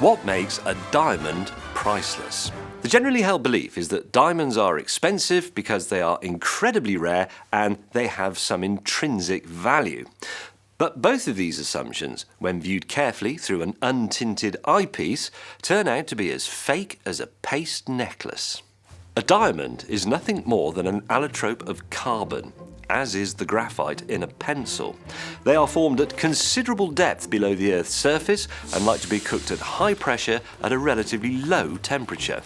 What makes a diamond priceless? The generally held belief is that diamonds are expensive because they are incredibly rare and they have some intrinsic value. But both of these assumptions, when viewed carefully through an untinted eyepiece, turn out to be as fake as a paste necklace. A diamond is nothing more than an allotrope of carbon, as is the graphite in a pencil. They are formed at considerable depth below the Earth's surface and like to be cooked at high pressure at a relatively low temperature,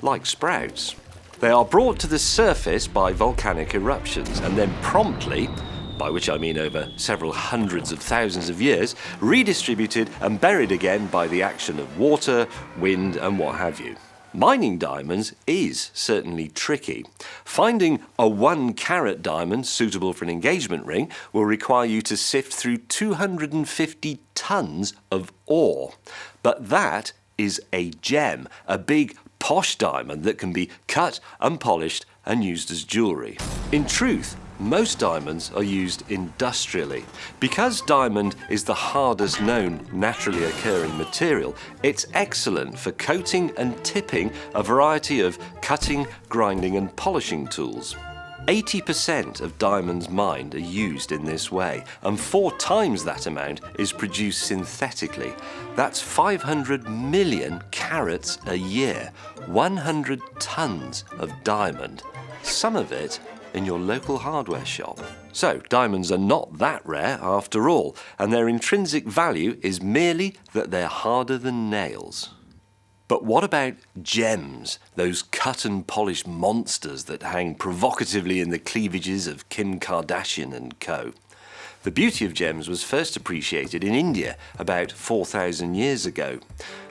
like sprouts. They are brought to the surface by volcanic eruptions and then promptly, by which I mean over several hundreds of thousands of years, redistributed and buried again by the action of water, wind and what have you. Mining diamonds is certainly tricky. Finding a 1-carat diamond suitable for an engagement ring will require you to sift through 250 tons of ore. But that is a gem, a big posh diamond that can be cut and polished and used as jewellery. In truth, most diamonds are used industrially. Because diamond is the hardest known naturally occurring material, it's excellent for coating and tipping a variety of cutting, grinding and polishing tools. 80% of diamonds mined are used in this way, and 4 times that amount is produced synthetically. That's 500 million carats a year, 100 tons of diamond, some of it in your local hardware shop. So, diamonds are not that rare after all, and their intrinsic value is merely that they're harder than nails. But what about gems, those cut and polished monsters that hang provocatively in the cleavages of Kim Kardashian and co? The beauty of gems was first appreciated in India about 4,000 years ago.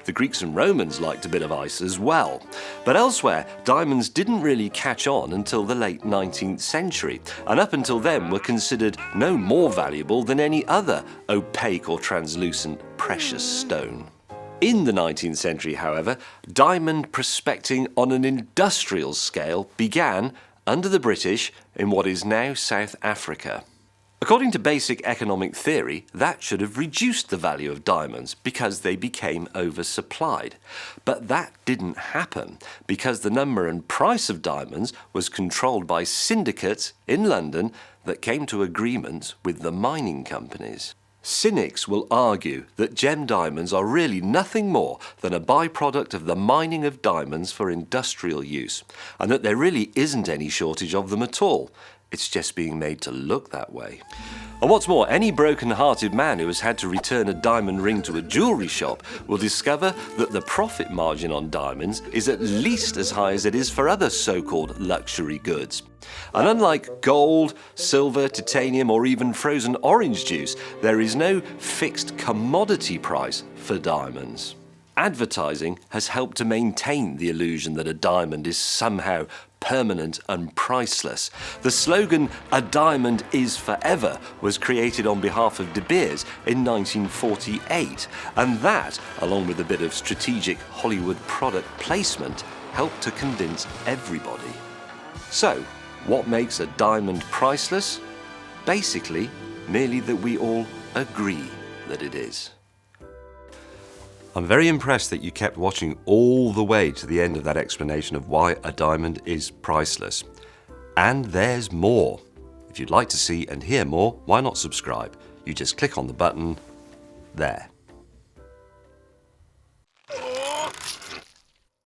The Greeks and Romans liked a bit of ice as well. But elsewhere, diamonds didn't really catch on until the late 19th century, and up until then were considered no more valuable than any other opaque or translucent precious stone. In the 19th century, however, diamond prospecting on an industrial scale began under the British in what is now South Africa. According to basic economic theory, that should have reduced the value of diamonds because they became oversupplied. But that didn't happen because the number and price of diamonds was controlled by syndicates in London that came to agreements with the mining companies. Cynics will argue that gem diamonds are really nothing more than a byproduct of the mining of diamonds for industrial use, and that there really isn't any shortage of them at all. It's just being made to look that way. And what's more, any broken-hearted man who has had to return a diamond ring to a jewellery shop will discover that the profit margin on diamonds is at least as high as it is for other so-called luxury goods. And unlike gold, silver, titanium or even frozen orange juice, there is no fixed commodity price for diamonds. Advertising has helped to maintain the illusion that a diamond is somehow permanent and priceless. The slogan, "A diamond is forever," was created on behalf of De Beers in 1948, and that, along with a bit of strategic Hollywood product placement, helped to convince everybody. So, what makes a diamond priceless? Basically, merely that we all agree that it is. I'm very impressed that you kept watching all the way to the end of that explanation of why a diamond is priceless. And there's more. If you'd like to see and hear more, why not subscribe? You just click on the button there.